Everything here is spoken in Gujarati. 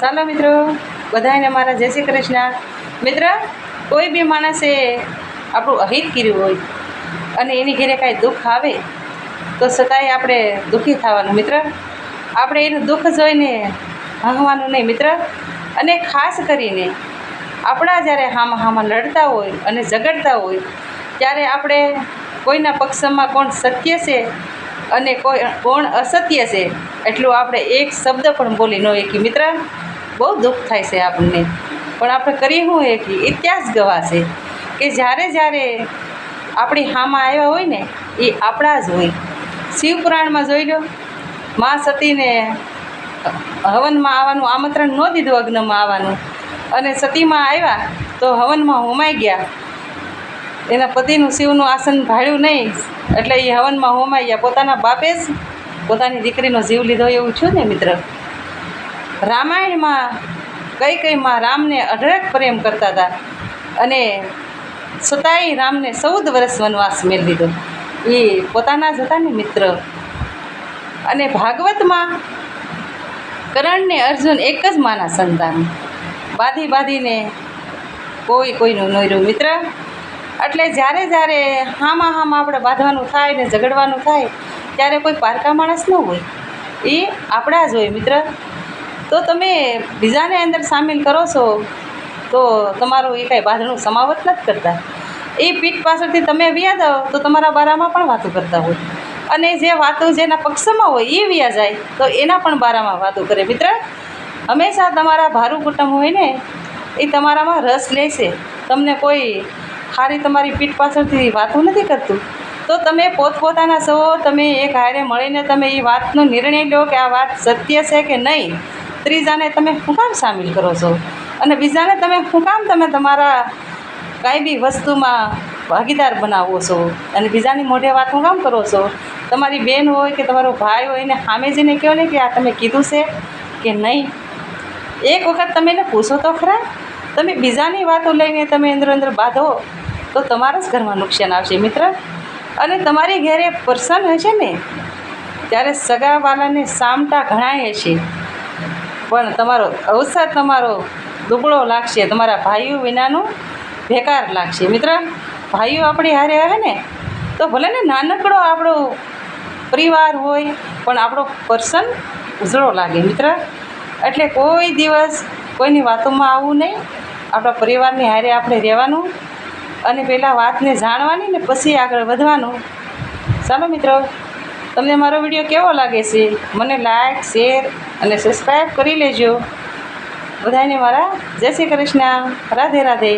ચાલો મિત્રો, બધાને મારા જય શ્રી કૃષ્ણ. મિત્ર, કોઈ બી માણસે આપણું અહિત કર્યું હોય અને એની ઘરે કાંઈ દુઃખ આવે તો છતાંય આપણે દુઃખી થવાનું મિત્ર. આપણે એનું દુઃખ જોઈને હસવાનું નહીં મિત્ર. અને ખાસ કરીને આપણા જ્યારે હામાં લડતા હોય અને ઝઘડતા હોય ત્યારે આપણે કોઈના પક્ષમાં કોણ સત્ય છે અને કોણ અસત્ય છે એટલું આપણે એક શબ્દ પણ બોલી ન શકીએ મિત્ર. બહુ દુઃખ થાય છે આપણને, પણ આપણે કરી શું કે ઇતિહાસ ગવાશે કે જ્યારે જ્યારે આપણી હામાં આવ્યા હોય ને એ આપણા જ હોય. શિવપુરાણમાં જોઈ લો, મા સતીને હવનમાં આવવાનું આમંત્રણ ન દીધું, અગ્નમાં આવવાનું, અને સતીમાં આવ્યા તો હવનમાં હોમાઈ ગયા. એના પતિનું શિવનું આસન ભાળ્યું નહીં એટલે એ હવનમાં હોમાઈ ગયા. પોતાના બાપે જ પોતાની દીકરીનો જીવ લીધો એવું છું ને મિત્ર. રામાયણમાં કઈ માં રામને અઢળક પ્રેમ કરતા હતા અને છતાંય રામને 14 વર્ષ વનવાસ મેળવી દીધો. એ પોતાના જ હતા ને મિત્ર. અને ભાગવતમાં કરણ ને અર્જુન એક જ માના સંતાન, બાંધીને કોઈનું નોર્યું મિત્ર. એટલે જ્યારે જ્યારે હામાં આપણે બાંધવાનું થાય ને ઝઘડવાનું થાય ત્યારે કોઈ પારકા માણસ ન હોય, એ આપણા જ હોય મિત્ર. તો તમે બીજાને અંદર સામેલ કરો છો તો તમારું એ કાંઈ બાંધણું સમાવત નથી કરતા. એ પીઠ પાછળથી તમે વ્યા જાઓ તો તમારા બારામાં પણ વાતો કરતા હોય, અને જે વાતો જેના પક્ષમાં હોય એ વ્યા જાય તો એના પણ બારામાં વાતો કરે મિત્ર. હંમેશા તમારા ભારું કુટુંબ હોય ને એ તમારામાં રસ લે છે. તમને કોઈ સારી તમારી પીઠ પાછળથી વાતો નથી કરતું તો તમે પોતપોતાના છો, તમે એક હારે મળીને તમે એ વાતનો નિર્ણય લો કે આ વાત સત્ય છે કે નહીં. ત્રીજાને તમે શું કામ સામેલ કરો છો અને બીજાને તમે શું કામ તમે તમારા કાંઈ બી વસ્તુમાં ભાગીદાર બનાવો છો અને બીજાની મોઢે વાત શું કામ કરો છો. તમારી બેન હોય કે તમારો ભાઈ હોય એને સામે જઈને કહો ને કે આ તમે કીધું છે કે નહીં. એક વખત તમે એને પૂછો તો ખરા. તમે બીજાની વાતો લઈને તમે અંદર બાંધો તો તમારા જ ઘરમાં નુકસાન આવશે મિત્ર. અને તમારી ઘરે પ્રસન્ન હશે ને ત્યારે સગાવાલાને સામટા ઘણાય હશે, પણ તમારો અવસર તમારો દુબળો લાગશે, તમારા ભાઈઓ વિનાનું બેકાર લાગશે મિત્ર. ભાઈઓ આપણી હારે આવે ને તો ભલે ને નાનકડો આપણો પરિવાર હોય પણ આપણો પર્સન ઉજળો લાગે મિત્ર. એટલે કોઈ દિવસ કોઈની વાતોમાં આવવું નહીં. આપણા પરિવારની હારે આપણે રહેવાનું અને પહેલાં વાતને જાણવાની ને પછી આગળ વધવાનું. ચાલો મિત્રો, તમને મારો વિડીયો કેવો લાગે છે મને લાઈક, શેર અને સબસ્ક્રાઈબ કરી લેજો. બધાને મારા જય શ્રી કૃષ્ણ. રાધે રાધે.